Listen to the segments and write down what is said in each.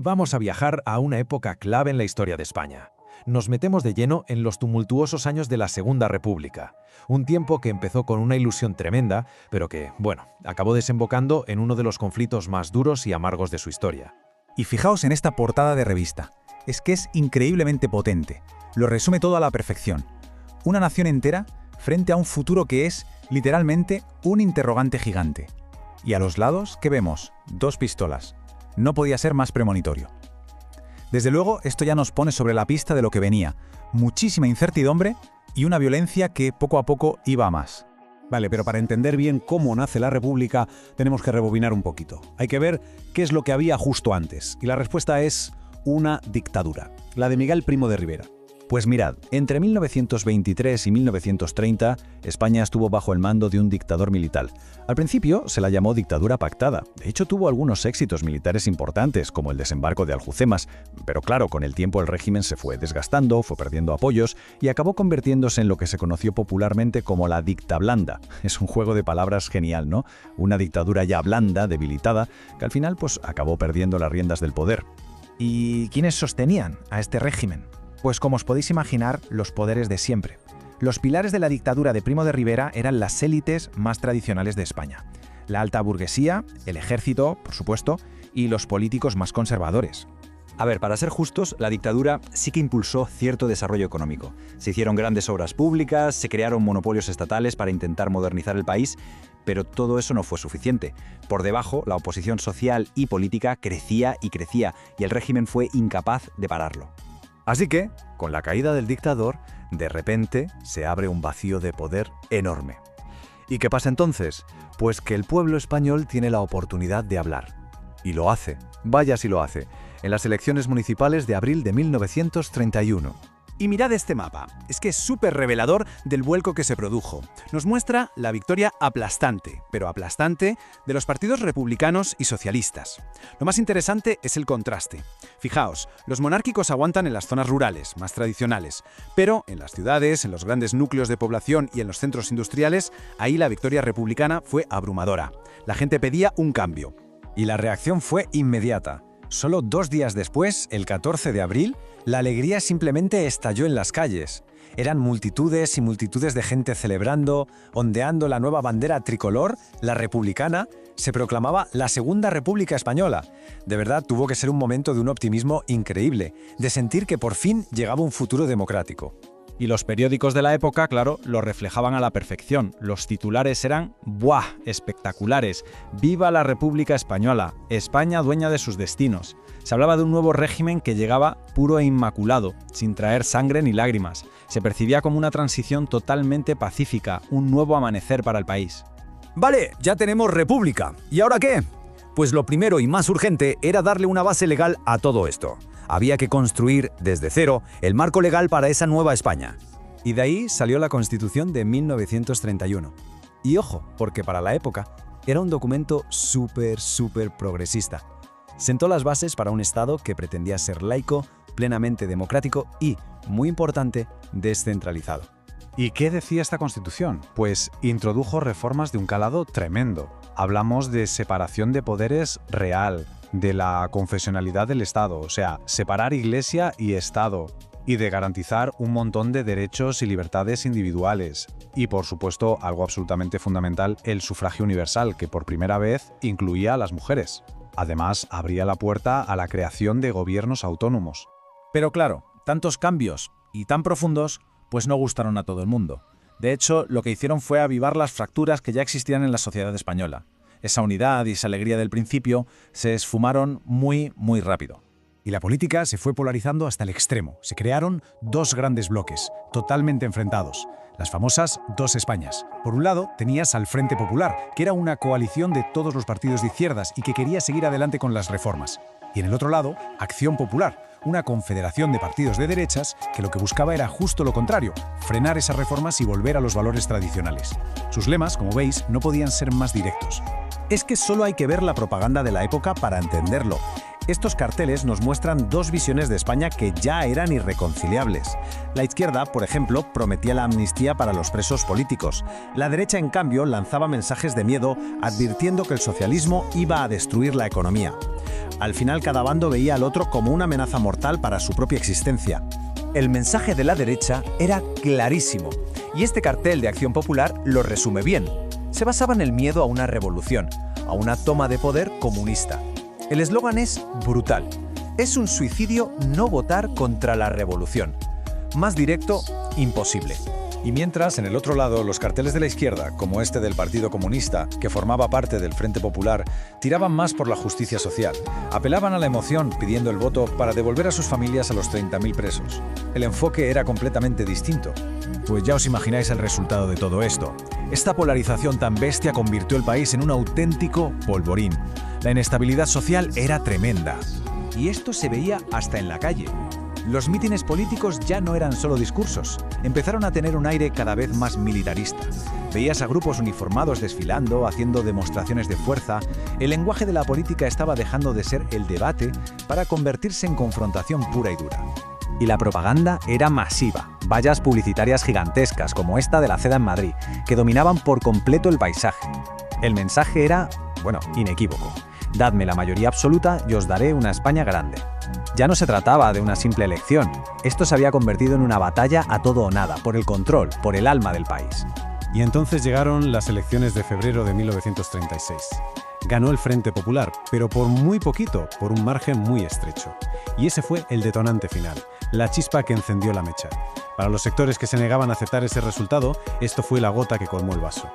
vamos a viajar a una época clave en la historia de España. Nos metemos de lleno en los tumultuosos años de la Segunda República, un tiempo que empezó con una ilusión tremenda, pero que, bueno, acabó desembocando en uno de los conflictos más duros y amargos de su historia. Y fijaos en esta portada de revista. Es que es increíblemente potente. Lo resume todo a la perfección. Una nación entera frente a un futuro que es, literalmente, un interrogante gigante. Y a los lados, ¿qué vemos? 2 pistolas. No podía ser más premonitorio. Desde luego, esto ya nos pone sobre la pista de lo que venía. Muchísima incertidumbre y una violencia que poco a poco iba a más. Vale, pero para entender bien cómo nace la República, tenemos que rebobinar un poquito. Hay que ver qué es lo que había justo antes. Y la respuesta es una dictadura, la de Miguel Primo de Rivera. Pues mirad, entre 1923 y 1930, España estuvo bajo el mando de un dictador militar. Al principio se la llamó dictadura pactada. De hecho, tuvo algunos éxitos militares importantes, como el desembarco de Alhucemas. Pero claro, con el tiempo el régimen se fue desgastando, fue perdiendo apoyos y acabó convirtiéndose en lo que se conoció popularmente como la dicta blanda. Es un juego de palabras genial, ¿no? Una dictadura ya blanda, debilitada, que al final pues acabó perdiendo las riendas del poder. ¿Y quiénes sostenían a este régimen? Pues como os podéis imaginar, los poderes de siempre. Los pilares de la dictadura de Primo de Rivera eran las élites más tradicionales de España. La alta burguesía, el ejército, por supuesto, y los políticos más conservadores. A ver, para ser justos, la dictadura sí que impulsó cierto desarrollo económico. Se hicieron grandes obras públicas, se crearon monopolios estatales para intentar modernizar el país, pero todo eso no fue suficiente. Por debajo, la oposición social y política crecía y crecía, y el régimen fue incapaz de pararlo. Así que, con la caída del dictador, de repente se abre un vacío de poder enorme. ¿Y qué pasa entonces? Pues que el pueblo español tiene la oportunidad de hablar. Y lo hace, vaya si lo hace, en las elecciones municipales de abril de 1931. Y mirad este mapa, es que es súper revelador del vuelco que se produjo. Nos muestra la victoria aplastante, pero aplastante, de los partidos republicanos y socialistas. Lo más interesante es el contraste. Fijaos, los monárquicos aguantan en las zonas rurales, más tradicionales, pero en las ciudades, en los grandes núcleos de población y en los centros industriales, ahí la victoria republicana fue abrumadora. La gente pedía un cambio. Y la reacción fue inmediata. Solo 2 días después, el 14 de abril, la alegría simplemente estalló en las calles. Eran multitudes y multitudes de gente celebrando, ondeando la nueva bandera tricolor, la republicana. Se proclamaba la Segunda República Española. De verdad, tuvo que ser un momento de un optimismo increíble, de sentir que por fin llegaba un futuro democrático. Y los periódicos de la época, claro, lo reflejaban a la perfección. Los titulares eran ¡buah! Espectaculares. ¡Viva la República Española! España dueña de sus destinos. Se hablaba de un nuevo régimen que llegaba puro e inmaculado, sin traer sangre ni lágrimas. Se percibía como una transición totalmente pacífica, un nuevo amanecer para el país. Vale, ya tenemos república. ¿Y ahora qué? Pues lo primero y más urgente era darle una base legal a todo esto. Había que construir, desde cero, el marco legal para esa nueva España. Y de ahí salió la Constitución de 1931. Y ojo, porque para la época era un documento súper progresista. Sentó las bases para un Estado que pretendía ser laico, plenamente democrático y, muy importante, descentralizado. ¿Y qué decía esta Constitución? Pues introdujo reformas de un calado tremendo. Hablamos de separación de poderes real, de la confesionalidad del Estado, o sea, separar Iglesia y Estado, y de garantizar un montón de derechos y libertades individuales. Y por supuesto, algo absolutamente fundamental, el sufragio universal, que por primera vez incluía a las mujeres. Además, abría la puerta a la creación de gobiernos autónomos. Pero claro, tantos cambios y tan profundos, pues no gustaron a todo el mundo. De hecho, lo que hicieron fue avivar las fracturas que ya existían en la sociedad española. Esa unidad y esa alegría del principio se esfumaron muy rápido. Y la política se fue polarizando hasta el extremo. Se crearon 2 grandes bloques, totalmente enfrentados. Las famosas 2 Españas. Por un lado, tenías al Frente Popular, que era una coalición de todos los partidos de izquierdas y que quería seguir adelante con las reformas. Y en el otro lado, Acción Popular, una confederación de partidos de derechas que lo que buscaba era justo lo contrario, frenar esas reformas y volver a los valores tradicionales. Sus lemas, como veis, no podían ser más directos. Es que solo hay que ver la propaganda de la época para entenderlo. Estos carteles nos muestran dos visiones de España que ya eran irreconciliables. La izquierda, por ejemplo, prometía la amnistía para los presos políticos. La derecha, en cambio, lanzaba mensajes de miedo, advirtiendo que el socialismo iba a destruir la economía. Al final, cada bando veía al otro como una amenaza mortal para su propia existencia. El mensaje de la derecha era clarísimo, y este cartel de Acción Popular lo resume bien. Se basaba en el miedo a una revolución, a una toma de poder comunista. El eslogan es brutal. Es un suicidio no votar contra la revolución. Más directo, imposible. Y mientras, en el otro lado, los carteles de la izquierda, como este del Partido Comunista, que formaba parte del Frente Popular, tiraban más por la justicia social. Apelaban a la emoción, pidiendo el voto para devolver a sus familias a los 30.000 presos. El enfoque era completamente distinto. Pues ya os imagináis el resultado de todo esto. Esta polarización tan bestia convirtió el país en un auténtico polvorín. La inestabilidad social era tremenda. Y esto se veía hasta en la calle. Los mítines políticos ya no eran solo discursos, empezaron a tener un aire cada vez más militarista. Veías a grupos uniformados desfilando, haciendo demostraciones de fuerza. El lenguaje de la política estaba dejando de ser el debate para convertirse en confrontación pura y dura. Y la propaganda era masiva. Vallas publicitarias gigantescas, como esta de la CEDA en Madrid, que dominaban por completo el paisaje. El mensaje era, inequívoco. Dadme la mayoría absoluta y os daré una España grande. Ya no se trataba de una simple elección. Esto se había convertido en una batalla a todo o nada, por el control, por el alma del país. Y entonces llegaron las elecciones de febrero de 1936. Ganó el Frente Popular, pero por muy poquito, por un margen muy estrecho. Y ese fue el detonante final, la chispa que encendió la mecha. Para los sectores que se negaban a aceptar ese resultado, esto fue la gota que colmó el vaso.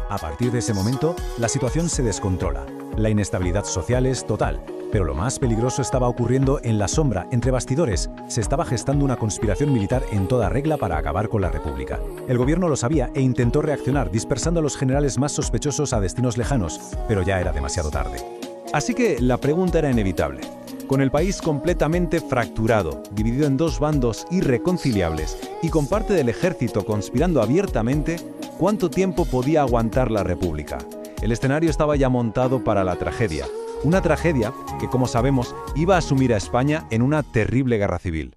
A partir de ese momento, la situación se descontrola. La inestabilidad social es total. Pero lo más peligroso estaba ocurriendo en la sombra, entre bastidores. Se estaba gestando una conspiración militar en toda regla para acabar con la República. El gobierno lo sabía e intentó reaccionar, dispersando a los generales más sospechosos a destinos lejanos, pero ya era demasiado tarde. Así que la pregunta era inevitable. Con el país completamente fracturado, dividido en dos bandos irreconciliables y con parte del ejército conspirando abiertamente, ¿cuánto tiempo podía aguantar la República? El escenario estaba ya montado para la tragedia. Una tragedia que, como sabemos, iba a sumir a España en una terrible guerra civil.